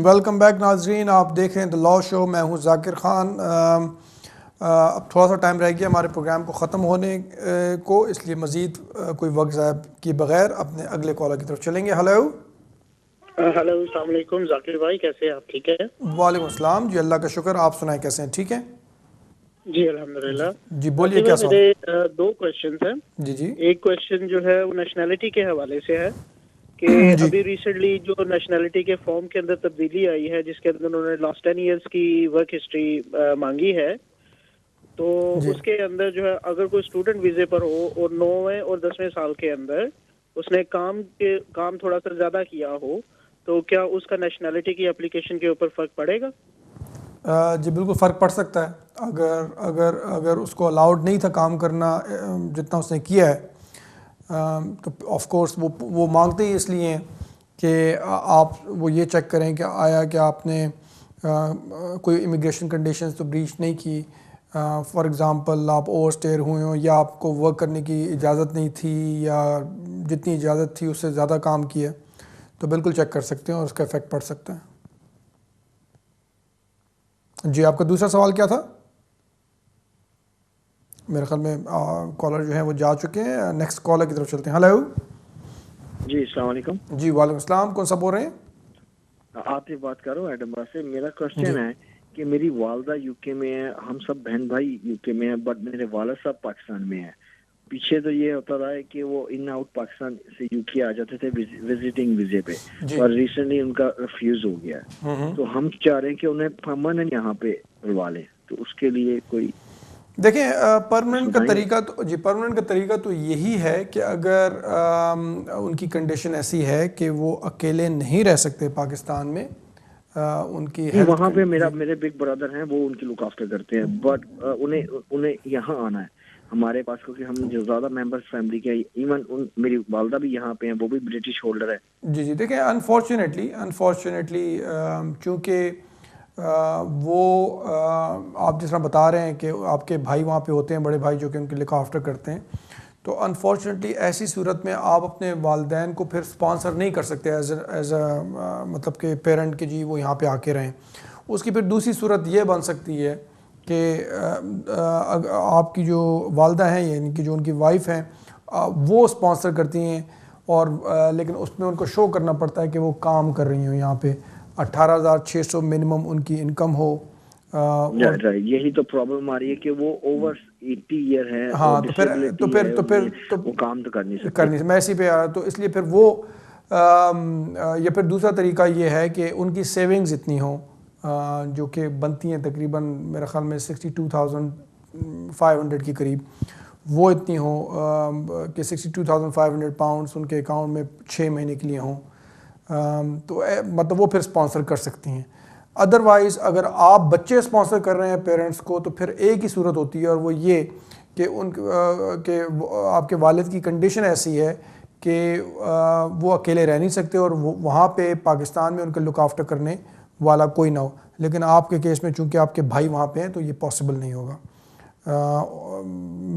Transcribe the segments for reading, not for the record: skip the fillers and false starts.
Welcome back नाजरीन, आप देख रहे हैं द लॉ शो। मैं हूं जाकिर ख़ान। अब थोड़ा सा टाइम रह गया हमारे प्रोग्राम को ख़त्म होने को, इसलिए मज़ीद कोई वक्त ज़ाया किए बगैर अपने अगले कॉलर की तरफ चलेंगे। हेलो हेलो, अस्सलाम वालेकुम जाकिर भाई, कैसे हैं आप? ठीक है वालेकुम अस्सलाम जी, अल्लाह का शुक्र। आप सुनाएं कैसे हैं? ठीक है जी, अल्हम्दुलिल्लाह। जी, बोलिए जाकिर क्या भाई, सवाल? मेरे दो क्वेश्चन हैं। जी जी एक क्वेश्चन जो है वो नेशनैलिटी के हवाले से है कि जी अभी रिसेंटली जो नेशनैलिटी के फॉर्म के अंदर तब्दीली आई है, जिसके अंदर उन्होंने लास्ट 10 ईयर्स की वर्क हिस्ट्री मांगी है, तो जी। उसके अंदर जो है अगर कोई स्टूडेंट वीजे पर हो और 9वें और 10वें साल के अंदर उसने काम थोड़ा सा ज्यादा किया हो, तो क्या उसका नेशनैलिटी की एप्लीकेशन के ऊपर फर्क पड़ेगा? जी बिल्कुल फ़र्क पड़ सकता है। अगर अगर अगर उसको अलाउड नहीं था काम करना जितना उसने किया है, तो ऑफ कोर्स वो मांगते ही इसलिए हैं कि आप वो ये चेक करें कि आया कि आपने कोई इमिग्रेशन कंडीशंस तो ब्रीच नहीं की। फॉर एग्ज़ाम्पल आप ओवर स्टेयर हुए हो, या आपको वर्क करने की इजाज़त नहीं थी, या जितनी इजाज़त थी उससे ज़्यादा काम किया, तो बिल्कुल चेक कर सकते हैं और उसका इफ़ेक्ट पड़ सकता है। जी, आपका दूसरा सवाल क्या था? मेरे ख्याल में कॉलर जो है वो जा चुके हैं। नेक्स्ट कॉलर की तरफ चलते हैं। हेलो जी, अस्सलाम वालेकुम। जी वालेकुम अस्सलाम। कौन सा बोल रहे हैं? आपसे बात कर रहा हूँ एडमबरा से। मेरा जी क्वेश्चन है कि मेरी वालदा यूके में है, हम सब बहन भाई यूके में है, बट मेरे वालिद साहब पाकिस्तान में है। पीछे तो ये होता रहा है कि वो इन आउट पाकिस्तान से यूके आ जाते थे विजिटिंग वीजे पे, जी। पर रिसेंटली उनका रिफ्यूज हो गया है। तो हम चाह रहे हैं कि उन्हें परमानेंट यहाँ पे बुलवा लें, तो उसके लिए कोई देखें, परमानेंट का बताएंगे? तरीका तो जी, परमानेंट का तरीका तो यही है कि अगर उनकी कंडीशन ऐसी है कि वो अकेले नहीं रह सकते पाकिस्तान में, उनकी नहीं, हेल्थ वहाँ पे जी मेरे बिग ब्रदर हैं, वो उनकी लुक आफ्टर करते हैं, बट उन्हें उन्हें यहाँ आना है हमारे पास, क्योंकि हम जो ज्यादा मेंबर्स फैमिली के, इवन मेरी वालदा भी यहाँ पे हैं, वो भी ब्रिटिश होल्डर है। जी जी। देखें, अनफॉर्चुनेटली चूँकि वो आप जिस तरह बता रहे हैं कि आपके भाई वहाँ पे होते हैं, बड़े भाई जो कि उनके लुक आफ्टर करते हैं, तो अनफॉर्चुनेटली ऐसी सूरत में आप अपने वालिदैन को फिर स्पॉन्सर नहीं कर सकते एज अ मतलब कि पेरेंट के जी वो यहाँ पे आके रहें। उसकी फिर दूसरी सूरत ये बन सकती है कि आपकी जो वालदा हैं, यानी कि जो उनकी वाइफ हैं, वो स्पॉन्सर करती हैं, और लेकिन उसमें उनको शो करना पड़ता है कि वो काम कर रही हो यहाँ पे, 18,600 मिनिमम उनकी इनकम हो। और राइट, यही तो प्रॉब्लम आ रही है कि वो ओवर 80 ईयर है और हाँ, डिसेबिलिटी है, उन्हें वो काम तो कर नहीं सकते। करनी मैं इसी पे आ रहा, तो इसलिए फिर वो या फिर दूसरा तरीका ये है कि उनकी सेविंग्स इतनी हो जो कि बनती हैं तकरीबन मेरे ख्याल में 62,500 के करीब, वो इतनी हो कि 62,500 पाउंड्स उनके अकाउंट में 6 महीने के लिए हों, तो मतलब वो फिर स्पॉन्सर कर सकती हैं। अदरवाइज़ अगर आप बच्चे स्पॉन्सर कर रहे हैं पेरेंट्स को, तो फिर एक ही सूरत होती है, और वो ये कि आपके वालिद की कंडीशन ऐसी है कि वो अकेले रह नहीं सकते, और वो वहाँ पे पाकिस्तान में उनका लुक आफ्टर करने वाला कोई ना हो। लेकिन आपके केस में चूँकि आपके भाई वहाँ पे हैं, तो ये पॉसिबल नहीं होगा।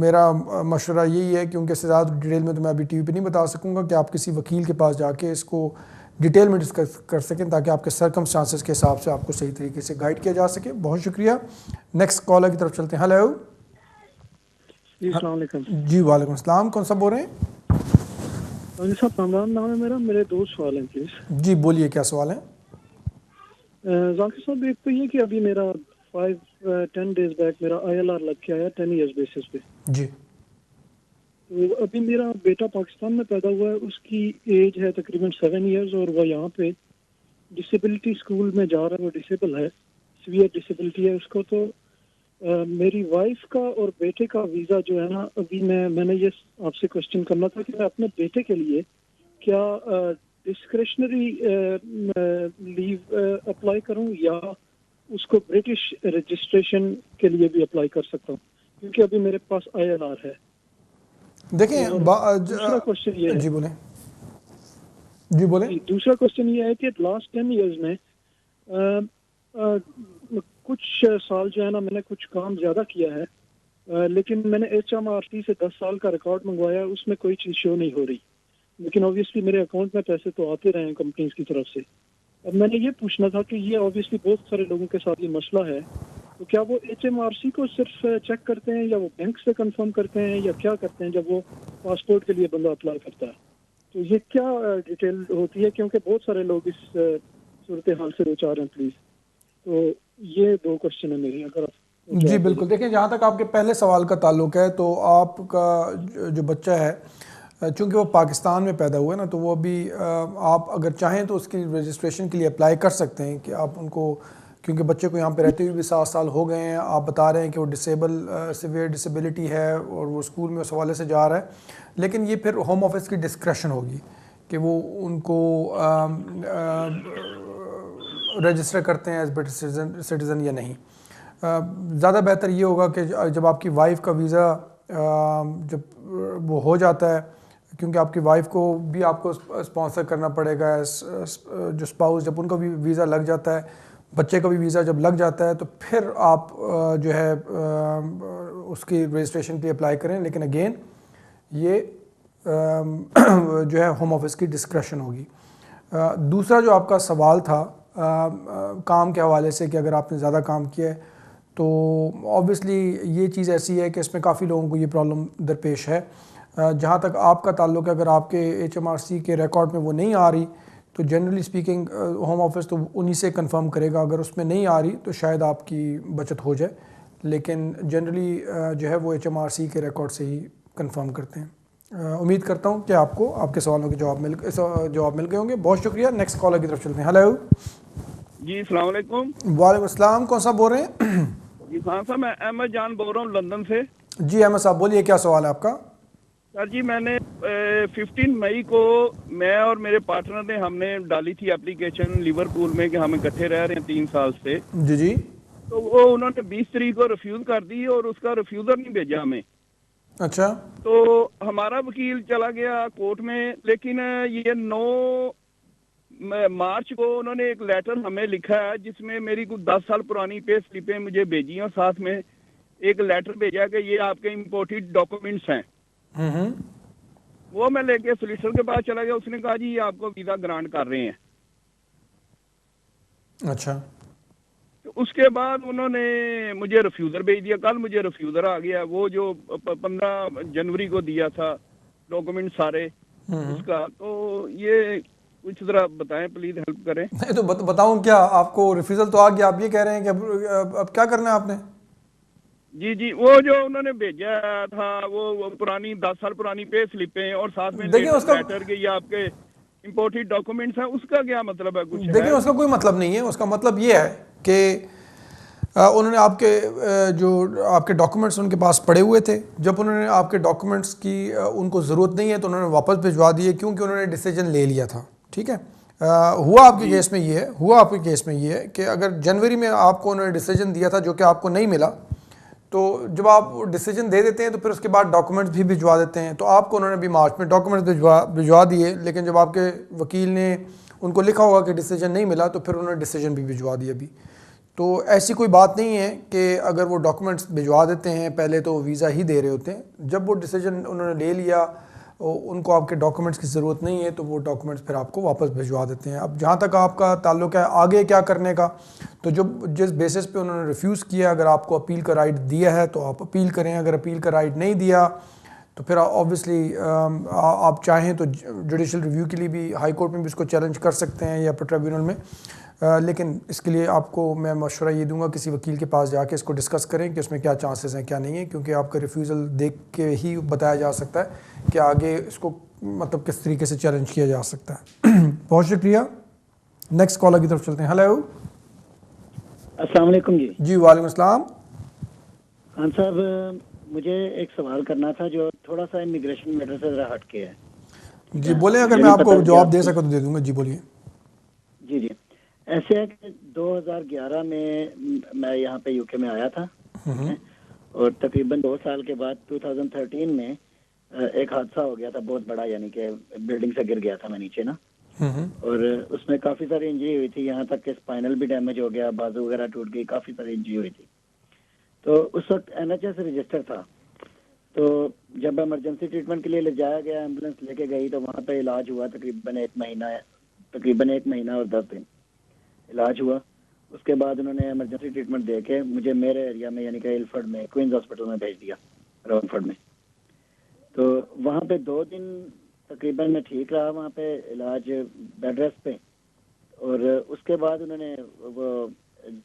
मेरा मशवरा यही है, क्योंकि इससे ज़्यादा डिटेल में तो मैं अभी टीवी पे नहीं बता सकूँगा, कि आप किसी वकील के पास जाके इसको डिटेल में डिस्कस कर सकें, ताकि आपके सर्कमस्टांसेस के हिसाब से आपको सही तरीके से गाइड किया जा सके। बहुत शुक्रिया। नेक्स्ट कॉलर की तरफ चलते हैं। हेलो जी, अस्सलाम वालेकुम। जी वालेकुम अस्सलाम। कौन सा बोल रहे हैं? साहब कामरान नाम है मेरा। मेरे दो सवाल हैं प्लीज। जी बोलिए, क्या सवाल है? जाकिर साहब, एक तो ये कि अभी मेरा 5-10 डेज बैक मेरा ILR लग के आया 10 ईयर्स बेसिस पे। जी। तो अभी मेरा बेटा पाकिस्तान में पैदा हुआ है, उसकी एज है तकरीबन 7 ईयर्स, और वह यहाँ पे डिसेबिलिटी स्कूल में जा रहा है। वो डिसेबल है, सीवियर डिसेबिलिटी है उसको। तो मेरी वाइफ का और बेटे का वीज़ा जो है ना, अभी मैंने ये आपसे क्वेश्चन करना था कि मैं अपने बेटे के लिए क्या डिस्क्रिशनरी लीव अप्लाई करूं, या उसको ब्रिटिश रजिस्ट्रेशन के लिए भी अप्लाई कर सकता हूं, क्योंकि अभी मेरे पास ILR है। देखें, दूसरा क्वेश्चन ये है। जी बोलें। जी बोलें। दूसरा क्वेश्चन ये है कि लास्ट 10 ईयर्स में कुछ साल जो है ना, मैंने कुछ काम ज़्यादा किया है, लेकिन मैंने HMRC से 10 साल का रिकॉर्ड मंगवाया, उसमें कोई चीज़ शो नहीं हो रही। लेकिन ऑब्वियसली मेरे अकाउंट में पैसे तो आते रहे हैं कंपनीज की तरफ से। अब मैंने ये पूछना था कि ये ऑब्वियसली बहुत सारे लोगों के साथ ये मसला है, तो क्या वो HMRC को सिर्फ चेक करते हैं या वो बैंक से कंफर्म करते हैं या क्या करते हैं जब वो पासपोर्ट के लिए बंदा अप्लाई करता है? तो ये क्या डिटेल होती है, क्योंकि बहुत सारे लोग इस सूरत हाल से दो चार हैं प्लीज। तो ये दो क्वेश्चन है मेरी, अगर आप जी बिल्कुल। देखिए, जहाँ तक आपके पहले सवाल का ताल्लुक है, तो आपका जो बच्चा है, चूँकि वो पाकिस्तान में पैदा हुआ है ना, तो वो अभी आप अगर चाहें तो उसकी रजिस्ट्रेशन के लिए अप्लाई कर सकते हैं कि आप उनको, क्योंकि बच्चे को यहाँ पे रहते हुए भी 7 साल हो गए हैं, आप बता रहे हैं कि वो सीवियर डिसेबिलिटी है और वो स्कूल में उस हवाले से जा रहा है, लेकिन ये फिर होम ऑफिस की डिस्क्रेशन होगी कि वो उनको रजिस्टर करते हैं एज ब्रिटिश सिटीज़न या नहीं। ज़्यादा बेहतर ये होगा कि जब आपकी वाइफ का वीज़ा जब वो हो जाता है, क्योंकि आपकी वाइफ को भी आपको स्पॉन्सर करना पड़ेगा, जो स्पाउस, जब उनका भी वीज़ा लग जाता है, बच्चे का भी वीज़ा जब लग जाता है, तो फिर आप जो है उसकी रजिस्ट्रेशन के लिए अप्लाई करें। लेकिन अगेन ये जो है होम ऑफिस की डिस्क्रेशन होगी। दूसरा जो आपका सवाल था काम के हवाले से कि अगर आपने ज़्यादा काम किया है, तो ऑब्वियसली ये चीज़ ऐसी है कि इसमें काफ़ी लोगों को ये प्रॉब्लम दरपेश है। जहाँ तक आपका ताल्लुक़ है, अगर आपके HMRC के रिकॉर्ड में वो नहीं आ रही, तो जनरली स्पीकिंग होम ऑफिस तो उन्हीं से कंफर्म करेगा। अगर उसमें नहीं आ रही तो शायद आपकी बचत हो जाए, लेकिन जनरली जो है वो HMRC के रिकॉर्ड से ही कंफर्म करते हैं। उम्मीद करता हूँ कि आपको आपके सवालों के जवाब मिल गए होंगे। बहुत शुक्रिया। नेक्स्ट कॉलर की तरफ चलते हैं। हेलो जी, अस्सलाम वालेकुम। वालेकुम अस्सलाम। कौन सा बोल रहे हैं? जी खान साहब, मैं अहमद जान बोल रहा हूँ लंदन से। जी अहमद साहब बोलिए, क्या सवाल है आपका? सर जी, मैंने 15 मई को मैं और मेरे पार्टनर ने हमने डाली थी एप्लीकेशन लिवरपूल में कि हम इकट्ठे रह रहे हैं 3 साल से। जी जी। तो वो उन्होंने 20 तारीख को रिफ्यूज कर दी और उसका रिफ्यूजर नहीं भेजा हमें। अच्छा। तो हमारा वकील चला गया कोर्ट में, लेकिन ये 9 मार्च को उन्होंने एक लेटर हमें लिखा है जिसमें मेरी कुछ 10 साल पुरानी पे स्लिपें मुझे भेजी और साथ में एक लेटर भेजा कि ये आपके इम्पोर्टेड डॉक्यूमेंट्स हैं। वो मैं लेके सोलिसिटर के पास चला गया, उसने कहा जी ये आपको वीजा ग्रांट कर रहे हैं। अच्छा। तो उसके बाद उन्होंने मुझे रिफ्यूजर भेज दिया। कल मुझे रिफ्यूजर आ गया, वो जो 15 जनवरी को दिया था डॉक्यूमेंट सारे उसका। तो ये कुछ जरा बताएं प्लीज, हेल्प करें। नहीं तो बताऊं क्या आपको? रिफ्यूजल तो आ गया, आप ये कह रहे हैं कि अब क्या करना है आपने? जी जी, वो जो उन्होंने भेजा था वो पुरानी 10 साल पुरानी पे स्लिपें और साथ में देखिए उसका लेटर के ये आपके इम्पोर्टेड डॉक्यूमेंट्स हैं, उसका क्या मतलब है? कुछ देखिए उसका कोई मतलब नहीं है। उसका मतलब ये है कि उन्होंने आपके जो आपके डॉक्यूमेंट्स उनके पास पड़े हुए थे, जब उन्होंने आपके डॉक्यूमेंट्स की उनको ज़रूरत नहीं है तो उन्होंने वापस भिजवा दिए, क्योंकि उन्होंने डिसीजन ले लिया था। ठीक है। हुआ आपके केस में ये है कि अगर जनवरी में आपको उन्होंने डिसीजन दिया था जो कि आपको नहीं मिला, तो जब आप डिसीजन दे देते हैं तो फिर उसके बाद डॉक्यूमेंट्स भी भिजवा देते हैं। तो आपको उन्होंने अभी मार्च में डॉक्यूमेंट्स भिजवा दिए, लेकिन जब आपके वकील ने उनको लिखा होगा कि डिसीजन नहीं मिला तो फिर उन्होंने डिसीजन भी भिजवा दिया अभी। तो ऐसी कोई बात नहीं है कि अगर वो डॉक्यूमेंट्स भिजवा देते हैं पहले तो वीज़ा ही दे रहे होते हैं। जब वो डिसीजन उन्होंने ले लिया, उनको आपके डॉक्यूमेंट्स की ज़रूरत नहीं है, तो वो डॉक्यूमेंट्स फिर आपको वापस भिजवा देते हैं। अब जहाँ तक आपका ताल्लुक़ है आगे क्या करने का, तो जो जिस बेसिस पे उन्होंने रिफ्यूज़ किया, अगर आपको अपील का राइट दिया है तो आप अपील करें। अगर अपील का राइट नहीं दिया तो फिर ऑब्वियसली आप चाहें तो जुडिशल रिव्यू के लिए भी हाई कोर्ट में भी इसको चैलेंज कर सकते हैं या ट्रिब्यूनल में। लेकिन इसके लिए आपको मैं मशवरा ये दूंगा किसी वकील के पास जाके इसको डिस्कस करें कि उसमें क्या चांसेस हैं क्या नहीं है, क्योंकि आपका रिफ्यूज़ल देख के ही बताया जा सकता है कि आगे इसको मतलब किस तरीके से चैलेंज किया जा सकता है। बहुत शुक्रिया। नेक्स्ट कॉलर की तरफ चलते हैं। हेलो अस्सलाम वालेकुम जी। जी वालेकुम अस्सलाम। खान साहब, मुझे एक सवाल करना था जो थोड़ा सा इमिग्रेशन मैटर से ज़रा हटके है। जी बोले, अगर मैं आपको जवाब दे सका तो दे दूंगा। जी बोलिए। जी जी, ऐसे है कि 2011 में मैं यहाँ पे यूके में आया था और तकरीबन 2 साल के बाद 2013 में एक हादसा हो गया था बहुत बड़ा, यानी कि बिल्डिंग से गिर गया था मैं नीचे ना, और उसमें काफ़ी सारी इंजरी हुई थी, यहाँ तक कि स्पाइनल भी डैमेज हो गया, बाजू वगैरह टूट गई, काफ़ी सारी इंजरी हुई थी। तो उस वक्त NHS रजिस्टर था। तो जब इमरजेंसी ट्रीटमेंट के लिए ले जाया गया, एम्बुलेंस लेके गई, तो वहाँ पे इलाज हुआ तकरीबन एक महीना और 10 दिन। इलाज हुआ। उसके बाद उन्होंने इमरजेंसी ट्रीटमेंट दे के मुझे मेरे एरिया में यानी कि इलफर्ड में क्वींस हॉस्पिटल में भेज दिया, रॉनफर्ड में। तो वहाँ पे 2 दिन तकरीबन मैं ठीक रहा वहाँ पे इलाज बेड रेस्ट पे। और उसके बाद उन्होंने वो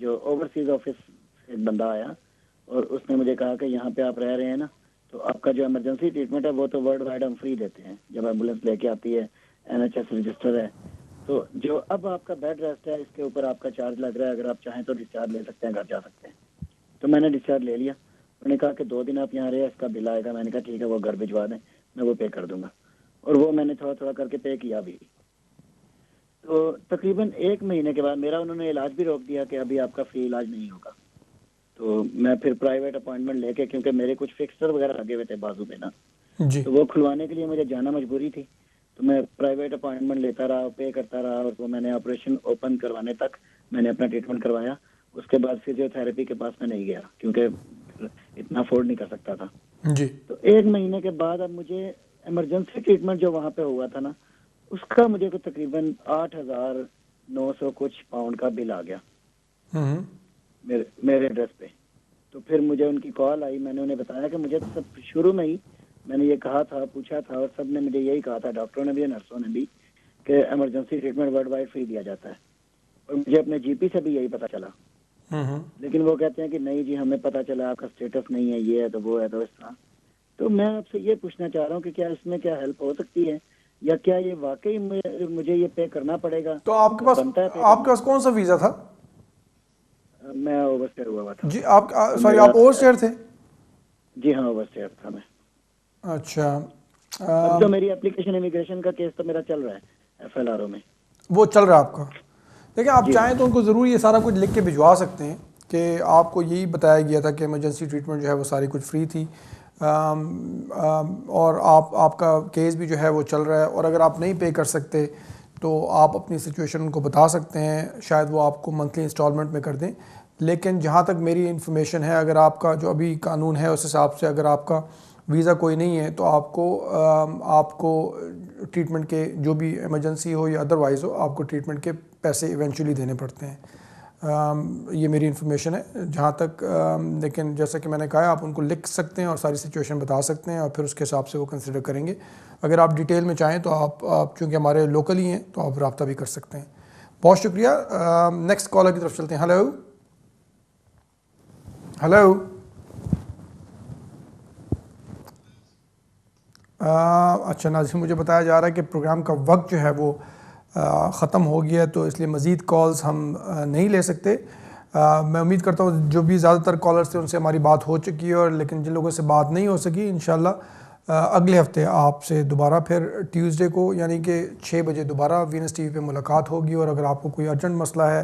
जो ओवरसीज ऑफिस से एक बंदा आया और उसने मुझे कहा कि यहाँ पे आप रह रहे हैं ना, तो आपका जो इमरजेंसी ट्रीटमेंट है वो तो वर्ल्ड वाइड हम फ्री देते हैं जब एम्बुलेंस लेके आती है, NHS रजिस्टर है। तो जो अब आपका बेड रेस्ट है इसके ऊपर आपका चार्ज लग रहा है, अगर आप चाहें तो डिस्चार्ज ले सकते हैं, घर जा सकते हैं। तो मैंने डिस्चार्ज ले लिया। उन्होंने कहा कि 2 दिन आप यहाँ रहे, इसका बिल आएगा। मैंने कहा ठीक है, वो घर भिजवा दें, मैं वो पे कर दूंगा। और वो मैंने थोड़ा थोड़ा करके पे किया भी। तो तकरीबन 1 महीने के बाद मेरा उन्होंने इलाज भी रोक दिया कि अभी आपका फ्री इलाज नहीं होगा। तो मैं फिर प्राइवेट अपॉइंटमेंट लेके, क्योंकि मेरे कुछ फिक्सर वगैरह लगे हुए थे बाजू में ना, जी। तो वो खुलवाने के लिए मुझे जाना मजबूरी थी। तो मैं प्राइवेट अपॉइंटमेंट लेता रहा, पे करता रहा, और वो मैंने ऑपरेशन ओपन करवाने तक मैंने अपना ट्रीटमेंट करवाया। उसके बाद फिजियोथेरेपी के पास मैं नहीं गया क्योंकि इतना अफोर्ड नहीं कर सकता था जी। तो 1 महीने के बाद अब मुझे इमरजेंसी ट्रीटमेंट जो वहाँ पे हुआ था ना, उसका मुझे को तकरीबन 8,900 कुछ पाउंड का बिल आ गया मेरे एड्रेस पे। तो फिर मुझे उनकी कॉल आई, मैंने उन्हें बताया कि मुझे तो सब शुरू में ही मैंने ये कहा था, पूछा था, और सब ने मुझे यही कहा था, डॉक्टरों ने भी, नर्सों ने भी, कि emergency treatment world wide free दिया जाता है। और मुझे अपने GP से भी यही पता चला। लेकिन वो कहते हैं कि नहीं जी, हमें पता चला आपका स्टेटस नहीं है, ये है तो वो है तो इस तरह। तो मैं आपसे ये पूछना चाह रहा हूँ कि क्या इसमें क्या हेल्प हो सकती है, या क्या ये वाकई मुझे ये पे करना पड़ेगा? तो आपके पास कौन सा वीजा था? मैं ओवरस्टेयर हुआ था जी। आप सॉरी, आप ओवरस्टेयर थे? जी हाँ, ओवरस्टेयर था मैं। अच्छा। अब तो मेरी एप्लीकेशन इमिग्रेशन का केस तो मेरा चल रहा है FLRO में, वो चल रहा है आपका। देखिए, आप चाहें तो उनको ज़रूर ये सारा कुछ लिख के भिजवा सकते हैं कि आपको यही बताया गया था कि इमरजेंसी ट्रीटमेंट जो है वो सारी कुछ फ्री थी, और आपका केस भी जो है वो चल रहा है। और अगर आप नहीं पे कर सकते तो आप अपनी सिचुएशन उनको बता सकते हैं, शायद वो आपको मंथली इंस्टॉलमेंट में कर दें। लेकिन जहाँ तक मेरी इन्फॉर्मेशन है, अगर आपका जो अभी कानून है उस हिसाब से अगर आपका वीज़ा कोई नहीं है तो आपको ट्रीटमेंट के जो भी इमरजेंसी हो या अदरवाइज़ हो, आपको ट्रीटमेंट के पैसे इवेंचुअली देने पड़ते हैं। ये मेरी इन्फॉर्मेशन है जहाँ तक। लेकिन जैसा कि मैंने कहा, आप उनको लिख सकते हैं और सारी सिचुएशन बता सकते हैं, और फिर उसके हिसाब से वो कंसिडर करेंगे। अगर आप डिटेल में चाहें तो आप चूँकि हमारे लोकल ही हैं तो आप रब्ता भी कर सकते हैं। बहुत शुक्रिया। नेक्स्ट कॉलर की तरफ चलते हैं। Hello hello. अच्छा नाज़रीन, मुझे बताया जा रहा है कि प्रोग्राम का वक्त जो है वो ख़त्म हो गया है, तो इसलिए मज़ीद कॉल्स हम नहीं ले सकते। मैं उम्मीद करता हूँ जो भी ज़्यादातर कॉलर्स थे उनसे हमारी बात हो चुकी है, और लेकिन जिन लोगों से बात नहीं हो सकी, इंशाल्लाह अगले हफ्ते आपसे दोबारा फिर ट्यूसडे को यानी कि 6 बजे दोबारा वीनस TV पे मुलाकात होगी। और अगर आपको कोई अर्जेंट मसला है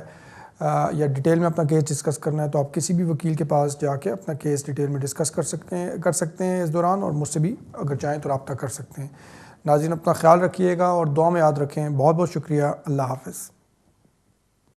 या डिटेल में अपना केस डिस्कस करना है तो आप किसी भी वकील के पास जाके अपना केस डिटेल में डिस्कस कर सकते हैं इस दौरान, और मुझसे भी अगर चाहें तो रब्ता कर सकते हैं। नाज़रीन, अपना ख्याल रखिएगा और दुआ में याद रखें। बहुत बहुत शुक्रिया। अल्लाह हाफ़िज़।